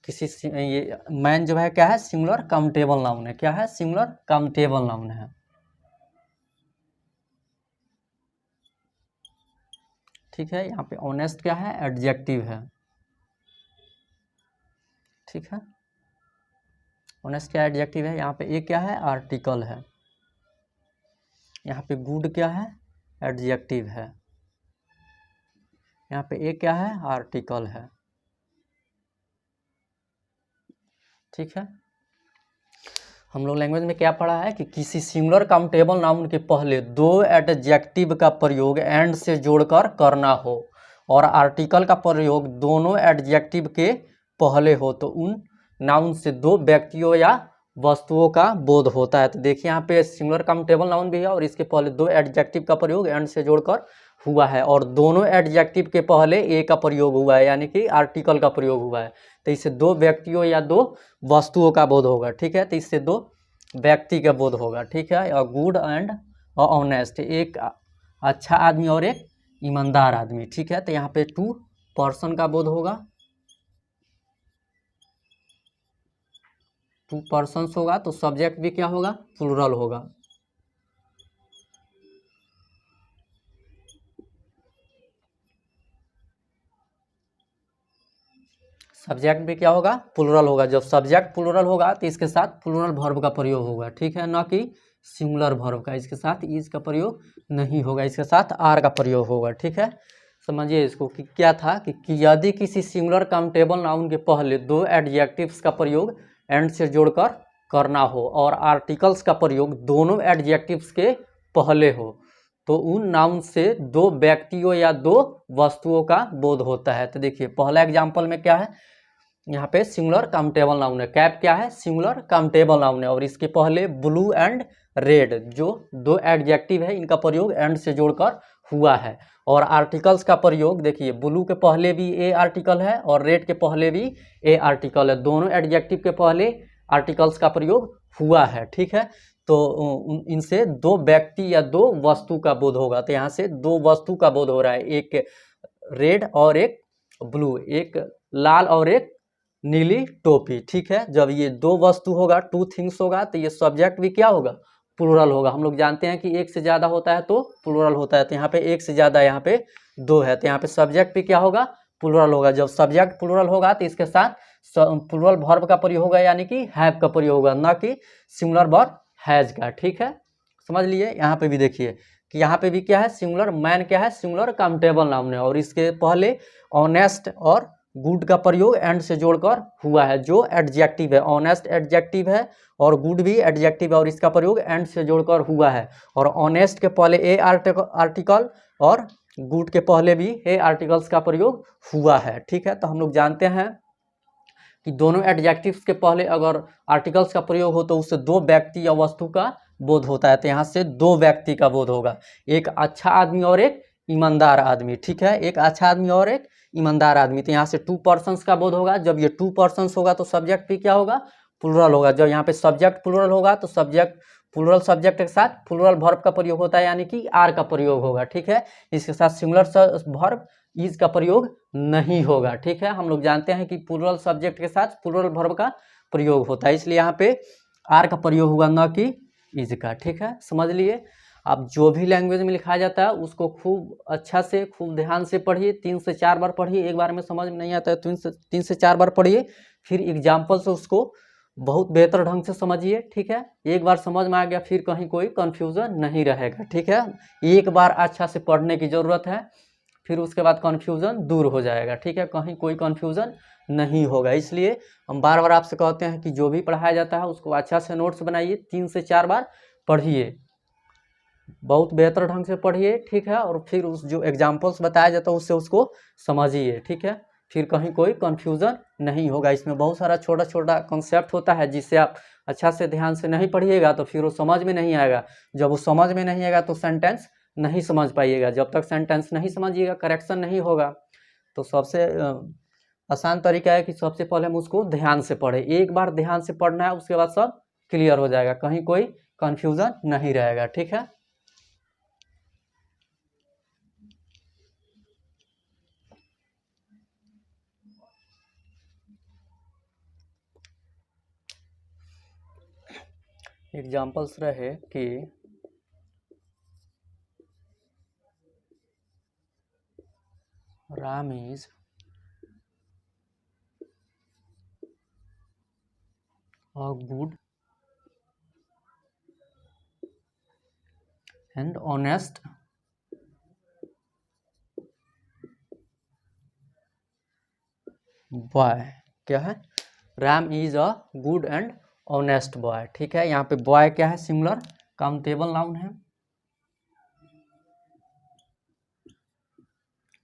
किसी ये मैन जो है क्या है? सिंगुलर काउंटेबल नाउन है। क्या है? सिंगुलर काउंटेबल नाउन है। ठीक है, यहाँ पे ऑनेस्ट क्या है? एडजेक्टिव है। ठीक है, ऑनेस्ट क्या एडजेक्टिव है? यहाँ पे ए क्या है? आर्टिकल है। यहाँ पे गुड क्या है? एडजेक्टिव है। यहाँ पे ए क्या है? आर्टिकल है। ठीक है, हम लोग लैंग्वेज में क्या पढ़ा है कि किसी सिंगुलर काउंटेबल नाउन के पहले दो एडजेक्टिव का प्रयोग एंड से जोड़कर करना हो और आर्टिकल का प्रयोग दोनों एडजेक्टिव के पहले हो तो उन नाउन से दो व्यक्तियों या वस्तुओं का बोध होता है। तो देखिए यहाँ पे सिंगुलर काउंटेबल नाउन भी है और इसके पहले दो एडजेक्टिव का प्रयोग एंड से जोड़कर हुआ है और दोनों एडजेक्टिव के पहले ए का प्रयोग हुआ है, यानी कि आर्टिकल का प्रयोग हुआ है। तो इससे दो व्यक्तियों या दो वस्तुओं का बोध होगा, ठीक है। तो इससे दो व्यक्ति का बोध होगा, ठीक है। गुड एंड ऑनेस्ट, एक अच्छा आदमी और एक ईमानदार आदमी, ठीक है। तो यहाँ पे टू पर्सन का बोध होगा, टू पर्सन्स होगा, तो सब्जेक्ट भी क्या होगा, प्लूरल होगा। सब्जेक्ट भी क्या होगा, प्लूरल होगा। जब सब्जेक्ट प्लूरल होगा तो इसके साथ प्लूरल वर्ब का प्रयोग होगा, ठीक है, ना कि सिंगुलर वर्ब का। इसके साथ इज का प्रयोग नहीं होगा, इसके साथ आर का प्रयोग होगा, ठीक है। समझिए इसको कि क्या था कि यदि किसी सिंगुलर काउंटेबल नाउन के पहले दो एडजेक्टिव्स का प्रयोग एंड से जोड़कर करना हो और आर्टिकल्स का प्रयोग दोनों एडजेक्टिव्स के पहले हो, तो उन नाउन से दो व्यक्तियों या दो वस्तुओं का बोध होता है। तो देखिए पहला एग्जाम्पल में क्या है, यहाँ पे सिंगुलर काउंटेबल नाउन है। कैप क्या है, सिंगुलर काउंटेबल नाउन है और इसके पहले ब्लू एंड रेड जो दो एडजेक्टिव है, इनका प्रयोग एंड से जोड़कर हुआ है। और आर्टिकल्स का प्रयोग देखिए, ब्लू के पहले भी ए आर्टिकल है और रेड के पहले भी ए आर्टिकल है, दोनों एडजेक्टिव के पहले आर्टिकल्स का प्रयोग हुआ है, ठीक है। तो इनसे दो व्यक्ति या दो वस्तु का बोध होगा। तो यहाँ से दो वस्तु का बोध हो रहा है, एक रेड और एक ब्लू, एक लाल और एक नीली टोपी, ठीक है। जब ये दो वस्तु होगा, टू थिंग्स होगा, तो ये सब्जेक्ट भी क्या होगा, प्लूरल होगा। हम लोग जानते हैं कि एक से ज़्यादा होता है तो प्लूरल होता है, तो यहाँ पे एक से ज़्यादा, यहाँ पे दो है, तो यहाँ पे सब्जेक्ट भी क्या होगा, प्लूरल होगा। जब सब्जेक्ट प्लूरल होगा तो इसके साथ प्लूरल वर्ब का प्रयोग होगा, यानी कि हैव का प्रयोग होगा, ना कि सिंगुलर वर्ब हैज का, ठीक है। समझ लिए। यहाँ पे भी देखिए कि यहाँ पे भी क्या है, सिंगुलर मैन क्या है, सिंगुलर काउंटेबल नाउन है और इसके पहले ऑनेस्ट और गुड का प्रयोग एंड से जोड़कर हुआ है, जो एडजेक्टिव है। ऑनेस्ट एडजेक्टिव है और गुड भी एडजेक्टिव है और इसका प्रयोग एंड से जोड़कर हुआ है। और ऑनेस्ट के पहले ए आर्टिकल और गुड के पहले भी ए आर्टिकल्स का प्रयोग हुआ है, ठीक है। तो हम लोग जानते हैं कि दोनों एडजेक्टिव्स के पहले अगर आर्टिकल्स का प्रयोग हो तो उससे दो व्यक्ति या वस्तु का बोध होता है। तो यहाँ से दो व्यक्ति का बोध होगा, एक अच्छा आदमी और एक ईमानदार आदमी, ठीक है, एक अच्छा आदमी और एक ईमानदार आदमी। तो यहाँ से टू पर्सन्स का बोध होगा। जब ये टू पर्सन्स होगा तो सब्जेक्ट भी क्या होगा, प्लूरल होगा। जब यहाँ पे सब्जेक्ट प्लूरल होगा तो सब्जेक्ट प्लूरल सब्जेक्ट के साथ प्लूरल वर्ब का प्रयोग होता है, यानी कि आर का प्रयोग होगा, ठीक है। इसके साथ सिंगुलर वर्ब इज का प्रयोग नहीं होगा, ठीक है। हम लोग जानते हैं कि प्लूरल सब्जेक्ट के साथ प्लूरल वर्ब का प्रयोग होता है, इसलिए यहाँ पे आर का प्रयोग होगा, ना कि इज का, ठीक है। समझ लिए। अब जो भी लैंग्वेज में लिखा जाता है उसको खूब अच्छा से, खूब ध्यान से पढ़िए, 3 से 4 बार पढ़िए। एक बार में समझ में नहीं आता है तो 3 से 4 बार पढ़िए, फिर एग्जाम्पल से उसको बहुत बेहतर ढंग से समझिए, ठीक है। एक बार समझ में आ गया फिर कहीं कोई कन्फ्यूज़न नहीं रहेगा, ठीक है। एक बार अच्छा से पढ़ने की ज़रूरत है, फिर उसके बाद कन्फ्यूज़न दूर हो जाएगा, ठीक है, कहीं कोई कन्फ्यूज़न नहीं होगा। इसलिए हम बार बार आपसे कहते हैं कि जो भी पढ़ाया जाता है उसको अच्छा से नोट्स बनाइए, 3 से 4 बार पढ़िए, बहुत बेहतर ढंग से पढ़िए, ठीक है। और फिर उस जो एग्जाम्पल्स बताया जाता है उससे उसको समझिए, ठीक है, फिर कहीं कोई कन्फ्यूज़न नहीं होगा। इसमें बहुत सारा छोटा छोटा कॉन्सेप्ट होता है, जिससे आप अच्छा से ध्यान से नहीं पढ़िएगा तो फिर वो समझ में नहीं आएगा। जब वो समझ में नहीं आएगा तो सेंटेंस नहीं समझ पाइएगा। जब तक सेंटेंस नहीं समझिएगा, करेक्शन नहीं होगा। तो सबसे आसान तरीका है कि सबसे पहले हम उसको ध्यान से पढ़ें। एक बार ध्यान से पढ़ना है, उसके बाद सब क्लियर हो जाएगा, कहीं कोई कन्फ्यूज़न नहीं रहेगा, ठीक है। एग्जाम्पल्स रहे कि Ram is a good and honest boy. क्या है, Ram is a good and honest boy, ठीक है। यहाँ पे बॉय क्या है, सिंगुलर काउंटेबल नाउन है।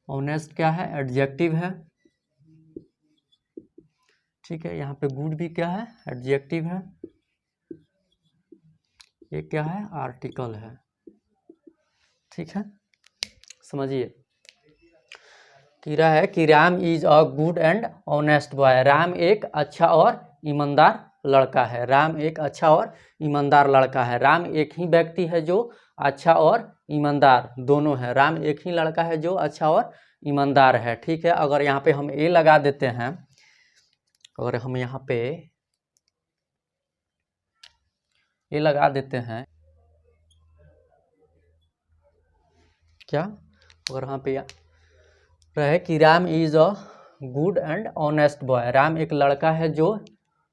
ऑनेस्ट क्या है, एडजेक्टिव है, ठीक है। यहाँ पे गुड भी क्या है, एडजेक्टिव है। ये क्या है, आर्टिकल है, ठीक है। समझिए, कीरा है कि Ram is a good and honest boy. Ram एक अच्छा और ईमानदार लड़का है। राम एक अच्छा और ईमानदार लड़का है। राम एक ही व्यक्ति है जो अच्छा और ईमानदार दोनों है। राम एक ही लड़का है जो अच्छा और ईमानदार है। ठीक है, अगर यहाँ पे हम ए लगा देते हैं, अगर हम यहाँ पे ए लगा देते हैं, क्या, अगर यहाँ पे रहे कि Ram is a good and honest boy. Ram एक लड़का है जो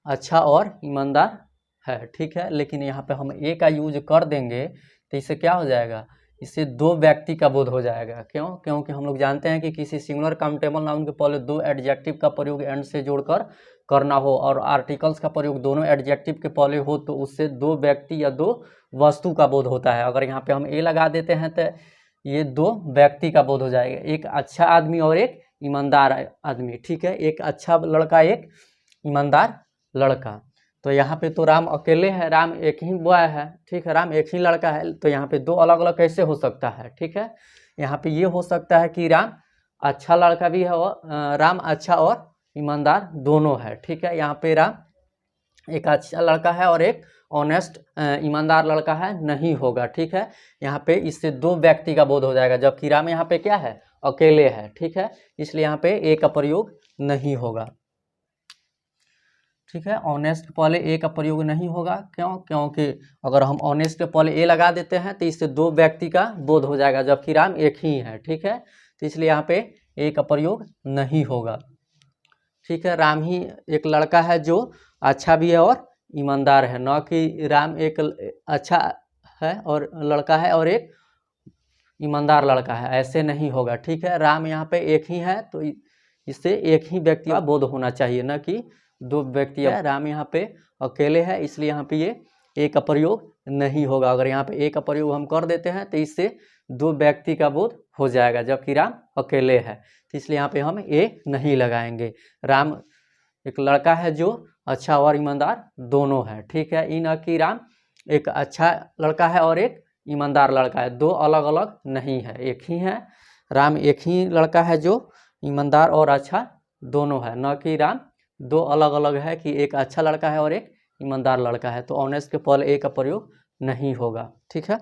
अच्छा और ईमानदार है। ठीक है, लेकिन यहाँ पे हम ए का यूज कर देंगे तो इससे क्या हो जाएगा, इससे दो व्यक्ति का बोध हो जाएगा। क्यों? क्योंकि हम लोग जानते हैं कि किसी सिंगुलर काउंटेबल नाउन के पहले दो एडजेक्टिव का प्रयोग एंड से जोड़कर करना हो और आर्टिकल्स का प्रयोग दोनों एडजेक्टिव के पहले हो तो उससे दो व्यक्ति या दो वस्तु का बोध होता है। अगर यहाँ पे हम ए लगा देते हैं तो ये दो व्यक्ति का बोध हो जाएगा, एक अच्छा आदमी और एक ईमानदार आदमी। ठीक है, एक अच्छा लड़का एक ईमानदार लड़का। तो यहाँ पे तो राम अकेले है, राम एक ही बॉय है। ठीक है, राम एक ही लड़का है, तो यहाँ पे दो अलग अलग कैसे हो सकता है। ठीक है, यहाँ पे ये हो सकता है कि राम अच्छा लड़का भी है और राम अच्छा और ईमानदार दोनों है। ठीक है, यहाँ पे राम एक अच्छा लड़का है और एक ऑनेस्ट ईमानदार लड़का है नहीं होगा। ठीक है, यहाँ पे इससे दो व्यक्ति का बोध हो जाएगा, जबकि राम यहाँ पे क्या है, अकेले है। ठीक है, इसलिए यहाँ पे ए का प्रयोग नहीं होगा। ठीक है, ऑनेस्ट पहले ए का प्रयोग नहीं होगा। क्यों? क्योंकि अगर हम ऑनेस्ट के पहले ए लगा देते हैं तो इससे दो व्यक्ति का बोध हो जाएगा, जबकि राम एक ही है। ठीक है, तो इसलिए यहाँ पे ए का प्रयोग नहीं होगा। ठीक है, राम ही एक लड़का है जो अच्छा भी है और ईमानदार है, न कि राम एक अच्छा है और लड़का है और एक ईमानदार लड़का है, ऐसे नहीं होगा। ठीक है, राम यहाँ पे एक ही है तो इससे एक ही व्यक्ति का बोध होना चाहिए, न कि दो व्यक्ति। राम यहाँ पे अकेले है, इसलिए यहाँ पे ये ए का प्रयोग नहीं होगा। अगर यहाँ पे ए का प्रयोग हम कर देते हैं तो इससे दो व्यक्ति का बोध हो जाएगा, जबकि राम अकेले है, तो इसलिए यहाँ पे हम ए नहीं लगाएंगे। राम एक लड़का है जो अच्छा और ईमानदार दोनों है। ठीक है, इन कि राम एक अच्छा लड़का है और एक ईमानदार लड़का है, दो अलग अलग नहीं है, एक ही है। राम एक ही लड़का है जो ईमानदार और अच्छा दोनों है, न कि राम दो अलग अलग है कि एक अच्छा लड़का है और एक ईमानदार लड़का है। तो ऑनेस्ट के पहले ए का प्रयोग नहीं होगा। ठीक है,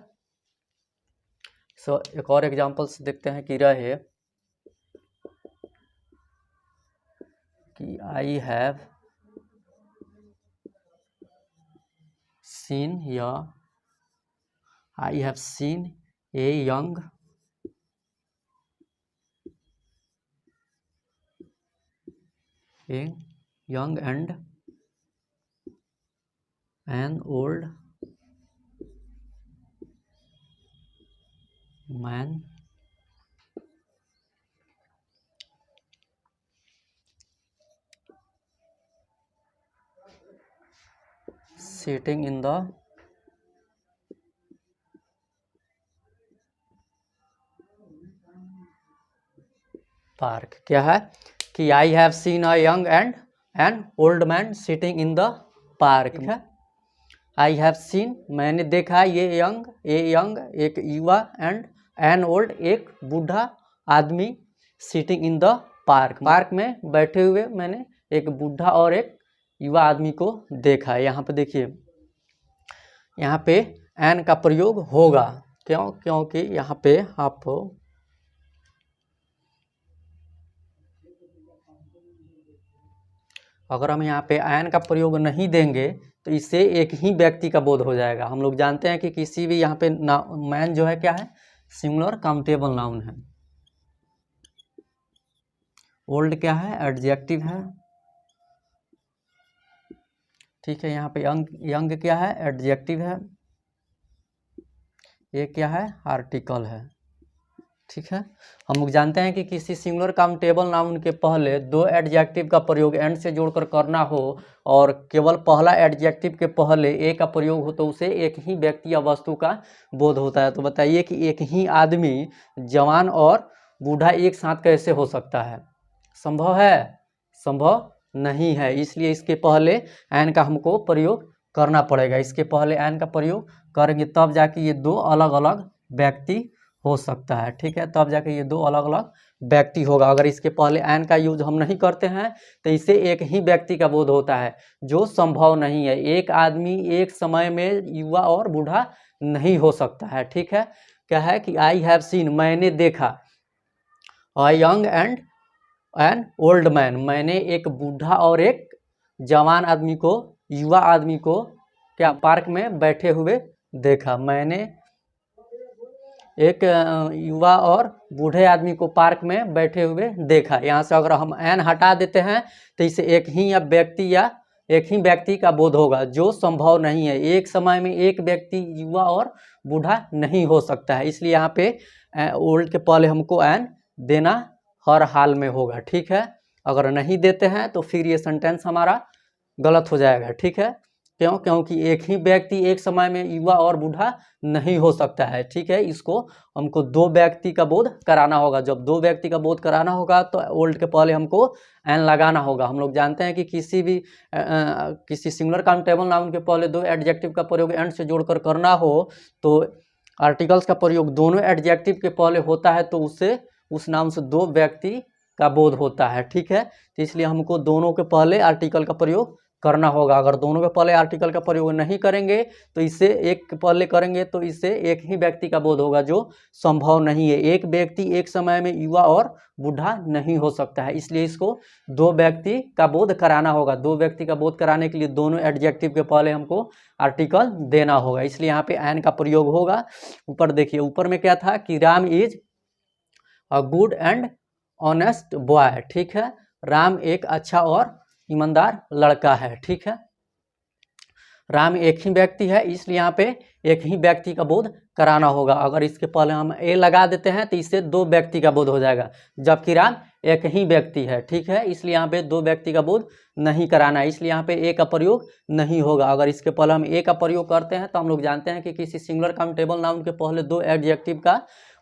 सो एक और एग्जांपल्स देखते हैं कि रहे कि आई हैव सीन या I have seen a young and an old man sitting in the park. क्या है कि I have seen a young and an old man sitting in the park है। आई हैव सीन मैंने देखा, ये young एक युवा एंड एन ओल्ड एक बूढ़ा आदमी सिटिंग इन द पार्क में बैठे हुए मैंने एक बूढ़ा और एक युवा आदमी को देखा है। यहाँ पे देखिए, यहाँ पे एन का प्रयोग होगा। क्यों? क्योंकि यहाँ पे आप अगर हम यहाँ पे एन का प्रयोग नहीं देंगे तो इससे एक ही व्यक्ति का बोध हो जाएगा। हम लोग जानते हैं कि किसी भी यहाँ पे मैन जो है क्या है, सिंगुलर काउंटेबल नाउन है। ओल्ड क्या है, एडजेक्टिव है। ठीक है, यहाँ पे यंग क्या है, एडजेक्टिव है। ये क्या है, आर्टिकल है। ठीक है, हम लोग जानते हैं कि किसी सिंगुलर काउंटेबल नाउन के पहले दो एडजेक्टिव का प्रयोग एंड से जोड़कर करना हो और केवल पहला एडजेक्टिव के पहले ए का प्रयोग हो तो उसे एक ही व्यक्ति या वस्तु का बोध होता है। तो बताइए कि एक ही आदमी जवान और बूढ़ा एक साथ कैसे हो सकता है? संभव है? संभव नहीं है। इसलिए इसके पहले एन का हमको प्रयोग करना पड़ेगा। इसके पहले एन का प्रयोग करेंगे तब जाके ये दो अलग अलग व्यक्ति हो सकता है। ठीक है, तब जाके ये दो अलग अलग व्यक्ति होगा। अगर इसके पहले एन का यूज हम नहीं करते हैं तो इससे एक ही व्यक्ति का बोध होता है, जो संभव नहीं है। एक आदमी एक समय में युवा और बूढ़ा नहीं हो सकता है। ठीक है, क्या है कि आई हैव सीन, मैंने देखा, अ young and an old man, मैंने एक बूढ़ा और एक जवान आदमी को, युवा आदमी को क्या पार्क में बैठे हुए देखा। मैंने एक युवा और बूढ़े आदमी को पार्क में बैठे हुए देखा। यहाँ से अगर हम एन हटा देते हैं तो इसे एक ही व्यक्ति का बोध होगा, जो संभव नहीं है। एक समय में एक व्यक्ति युवा और बूढ़ा नहीं हो सकता है, इसलिए यहाँ पे ओल्ड के पहले हमको एन देना हर हाल में होगा। ठीक है, अगर नहीं देते हैं तो फिर ये सेंटेंस हमारा गलत हो जाएगा। ठीक है, क्यों? क्योंकि एक ही व्यक्ति एक समय में युवा और बूढ़ा नहीं हो सकता है। ठीक है, इसको हमको दो व्यक्ति का बोध कराना होगा। जब दो व्यक्ति का बोध कराना होगा तो ओल्ड के पहले हमको एन लगाना होगा। हम लोग जानते हैं कि किसी सिंगुलर काउंटेबल नाउन के पहले दो एडजेक्टिव का प्रयोग एंड से जोड़कर करना हो तो आर्टिकल्स का प्रयोग दोनों एडजेक्टिव के पहले होता है, तो उससे उस नाम से दो व्यक्ति का बोध होता है। ठीक है, तो इसलिए हमको दोनों के पहले आर्टिकल का प्रयोग करना होगा। अगर दोनों के पहले आर्टिकल का प्रयोग नहीं करेंगे तो इससे एक के पहले करेंगे तो इससे एक ही व्यक्ति का बोध होगा, जो संभव नहीं है। एक व्यक्ति एक समय में युवा और बूढ़ा नहीं हो सकता है, इसलिए इसको दो व्यक्ति का बोध कराना होगा। दो व्यक्ति का बोध कराने के लिए दोनों एडजेक्टिव के पहले हमको आर्टिकल देना होगा, इसलिए यहाँ पे एन का प्रयोग होगा। ऊपर देखिए, ऊपर में क्या था कि Ram is a good and honest boy. ठीक है, राम एक अच्छा और ईमानदार लड़का है। ठीक है, राम एक ही व्यक्ति है, इसलिए यहाँ पे एक ही व्यक्ति का बोध कराना होगा। अगर इसके पहले हम ए लगा देते हैं तो इससे दो व्यक्ति का बोध हो जाएगा, जबकि राम एक ही व्यक्ति है। ठीक है, इसलिए यहाँ पे दो व्यक्ति का बोध नहीं कराना है, इसलिए यहाँ पे ए का प्रयोग नहीं होगा। अगर इसके पहले हम ए का प्रयोग करते हैं तो हम लोग जानते हैं कि किसी सिंगुलर काउंटेबल नाउन के पहले दो एडजेक्टिव का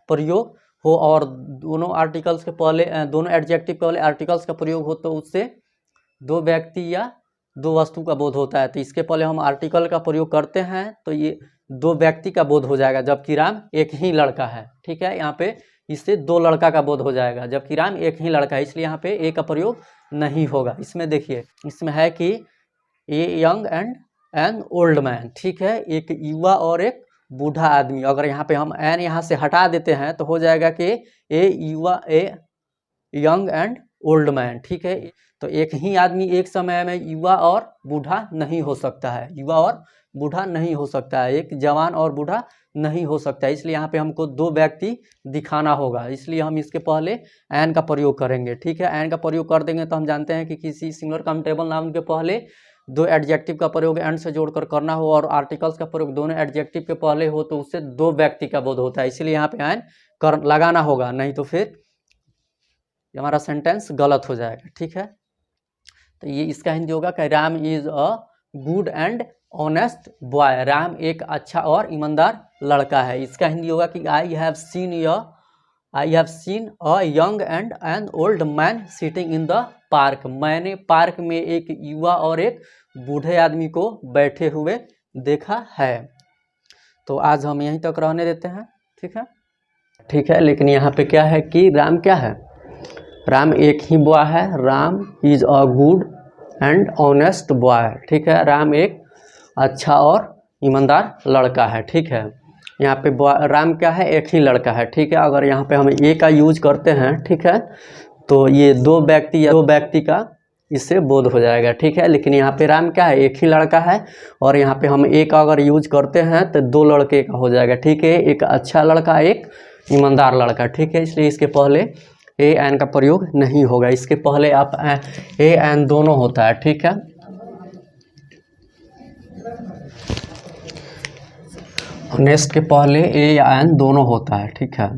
प्रयोग हो और दोनों आर्टिकल्स के पहले दोनों एडजेक्टिव के पहले आर्टिकल्स का प्रयोग हो तो उससे दो व्यक्ति या दो वस्तु का बोध होता है। तो इसके पहले हम आर्टिकल का प्रयोग करते हैं तो ये दो व्यक्ति का बोध हो जाएगा, जबकि राम एक ही लड़का है। ठीक है, यहाँ पे इससे दो लड़का का बोध हो जाएगा, जबकि राम एक ही लड़का है, इसलिए यहाँ पे ए का प्रयोग नहीं होगा। इसमें देखिए, इसमें है कि ए young and an old man. ठीक है, एक युवा और एक बूढ़ा आदमी। अगर यहाँ पे हम एन यहाँ से हटा देते हैं तो हो जाएगा कि ए यंग एंड ओल्ड मैन। ठीक है, तो एक ही आदमी एक समय में युवा और बूढ़ा नहीं हो सकता है, युवा और बूढ़ा नहीं हो सकता है, एक जवान और बूढ़ा नहीं हो सकता है, इसलिए यहाँ पे हमको दो व्यक्ति दिखाना होगा, इसलिए हम इसके पहले एन का प्रयोग करेंगे। ठीक है, एन का प्रयोग कर देंगे तो हम जानते हैं कि किसी सिंगुलर काउंटेबल नाउन के पहले दो एडजेक्टिव का प्रयोग एंड से जोड़कर करना हो और आर्टिकल्स का प्रयोग दोनों एडजेक्टिव के पहले हो तो उससे दो व्यक्ति का बोध होता है, इसलिए यहाँ पे एन लगाना होगा, नहीं तो फिर हमारा सेंटेंस गलत हो जाएगा। ठीक है, तो ये इसका हिंदी होगा कि Ram is a good and honest boy. Ram एक अच्छा और ईमानदार लड़का है। इसका हिंदी होगा कि I have seen a young and an old man sitting in the park. मैंने पार्क में एक युवा और एक बूढ़े आदमी को बैठे हुए देखा है। तो आज हम यहीं तक रहने देते हैं। ठीक है, लेकिन यहाँ पे क्या है कि राम क्या है, राम एक ही बॉय है, Ram is a good and honest boy. ठीक है, राम एक अच्छा और ईमानदार लड़का है। ठीक है, यहाँ पे राम क्या है, एक ही लड़का है। ठीक है, अगर यहाँ पे हम ए का यूज करते हैं, ठीक है, तो ये दो व्यक्ति या दो व्यक्ति का इससे बोध हो जाएगा। ठीक है, लेकिन यहाँ पे राम क्या है, एक ही लड़का है और यहाँ पे हम ए का अगर यूज करते हैं तो दो लड़के का हो जाएगा। ठीक है, एक अच्छा लड़का, एक ईमानदार लड़का। ठीक है, इसलिए इसके पहले ए एन का प्रयोग नहीं होगा, इसके पहले आप ए एन दोनों होता है। ठीक है, नेक्स्ट के पहले ए या एन दोनों होता है। ठीक है,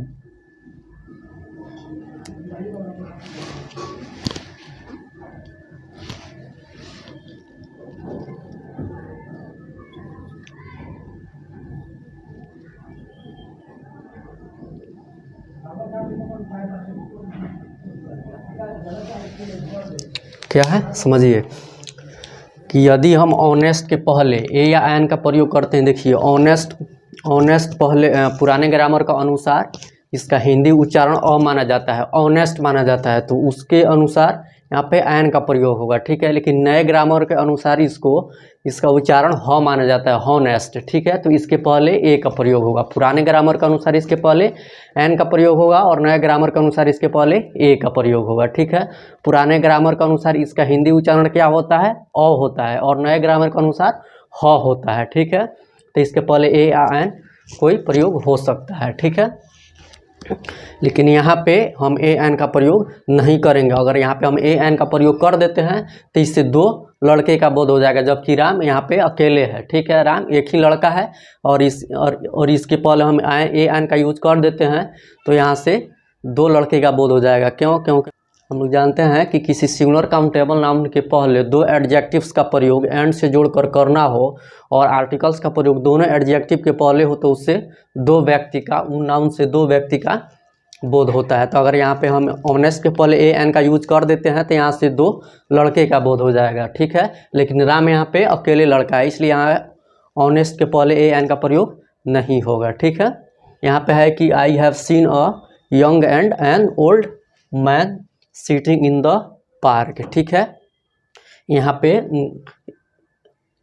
क्या है समझिए कि यदि हम ऑनेस्ट के पहले ए या एन का प्रयोग करते हैं, देखिए ऑनेस्ट ऑनेस्ट पहले पुराने ग्रामर का अनुसार इसका हिंदी उच्चारण अ माना जाता है, ऑनेस्ट माना जाता है, तो उसके अनुसार यहाँ पे एन का प्रयोग होगा, ठीक है। लेकिन नए ग्रामर के अनुसार इसका उच्चारण ह माना जाता है, हॉनेस्ट, ठीक है। तो इसके पहले ए का प्रयोग होगा। पुराने ग्रामर के अनुसार इसके पहले एन का प्रयोग होगा और नए ग्रामर के अनुसार इसके पहले ए का प्रयोग होगा, ठीक है। पुराने ग्रामर के अनुसार इसका हिंदी उच्चारण क्या होता है, अ होता है, और नए ग्रामर के अनुसार ह होता है, ठीक है। तो इसके पहले ए या एन कोई प्रयोग हो सकता है, ठीक है। लेकिन यहाँ पे हम ए एन का प्रयोग नहीं करेंगे। अगर यहाँ पे हम ए एन का प्रयोग कर देते हैं तो इससे दो लड़के का बोध हो जाएगा, जबकि राम यहाँ पे अकेले है, ठीक है। राम एक ही लड़का है और इसके पहले हम ए एन का यूज कर देते हैं तो यहाँ से दो लड़के का बोध हो जाएगा। क्यों? क्योंकि हम लोग जानते हैं कि किसी सिंगुलर काउंटेबल नाउन के पहले दो एडजेक्टिव्स का प्रयोग एंड से जोड़कर करना हो और आर्टिकल्स का प्रयोग दोनों एडजेक्टिव के पहले हो तो उससे दो व्यक्ति का, उन नाउन से दो व्यक्ति का बोध होता है। तो अगर यहाँ पे हम ऑनेस्ट के पहले ए एन का यूज कर देते हैं तो यहाँ से दो लड़के का बोध हो जाएगा, ठीक है। लेकिन राम यहाँ पे अकेले लड़का है, इसलिए यहाँ ऑनेस्ट के पहले ए एन का प्रयोग नहीं होगा, ठीक है। यहाँ पे है कि I have seen a young and an old man sitting in the park, ठीक है। यहाँ पे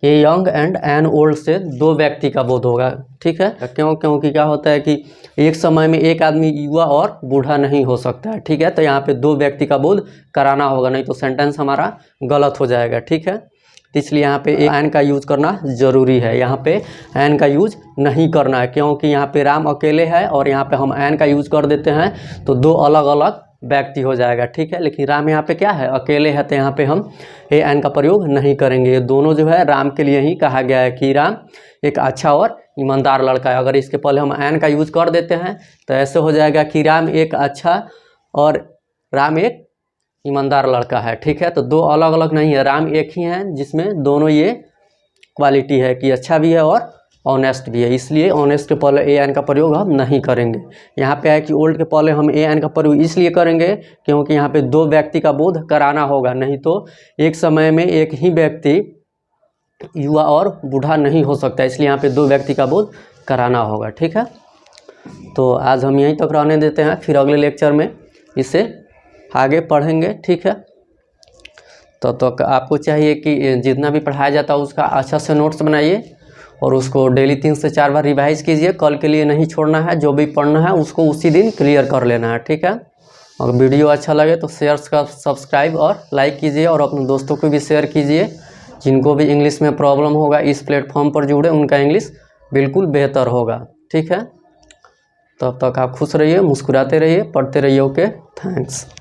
ये यंग एंड एन ओल्ड से दो व्यक्ति का बोध होगा, ठीक है। क्यों? क्योंकि क्या होता है कि एक समय में एक आदमी युवा और बूढ़ा नहीं हो सकता है, ठीक है। तो यहाँ पे दो व्यक्ति का बोध कराना होगा, नहीं तो सेंटेंस हमारा गलत हो जाएगा, ठीक है। तो इसलिए यहाँ पे एन का यूज करना ज़रूरी है, यहाँ पे एन का यूज नहीं करना है, क्योंकि यहाँ पे राम अकेले है और यहाँ पे हम एन का यूज कर देते हैं तो दो अलग अलग व्यक्ति हो जाएगा, ठीक है। लेकिन राम यहाँ पे क्या है, अकेले है, तो यहाँ पे हम ए एन का प्रयोग नहीं करेंगे। ये दोनों जो है राम के लिए ही कहा गया है कि राम एक अच्छा और ईमानदार लड़का है। अगर इसके पहले हम एन का यूज कर देते हैं तो ऐसे हो जाएगा कि राम एक अच्छा और राम एक ईमानदार लड़का है, ठीक है। तो दो अलग अलग नहीं है, राम एक ही है जिसमें दोनों ये क्वालिटी है कि अच्छा भी है और ऑनेस्ट भी है। इसलिए ऑनेस्ट के पहले ए एन का प्रयोग हम नहीं करेंगे। यहाँ पे है कि ओल्ड के पहले हम ए एन का प्रयोग इसलिए करेंगे क्योंकि यहाँ पे दो व्यक्ति का बोध कराना होगा, नहीं तो एक समय में एक ही व्यक्ति युवा और बूढ़ा नहीं हो सकता, इसलिए यहाँ पे दो व्यक्ति का बोध कराना होगा, ठीक है। तो आज हम यहीं तक रहने देते हैं, फिर अगले लेक्चर में इसे आगे पढ़ेंगे, ठीक है। तो आपको चाहिए कि जितना भी पढ़ाया जाता है उसका अच्छा से नोट्स बनाइए और उसको डेली 3 से 4 बार रिवाइज कीजिए। कल के लिए नहीं छोड़ना है, जो भी पढ़ना है उसको उसी दिन क्लियर कर लेना है, ठीक है। अगर वीडियो अच्छा लगे तो शेयर सब्सक्राइब और लाइक कीजिए और अपने दोस्तों को भी शेयर कीजिए। जिनको भी इंग्लिश में प्रॉब्लम होगा इस प्लेटफॉर्म पर जुड़े, उनका इंग्लिश बिल्कुल बेहतर होगा, ठीक है। तब तक आप खुश रहिए, मुस्कुराते रहिए, पढ़ते रहिए। Okay, thanks.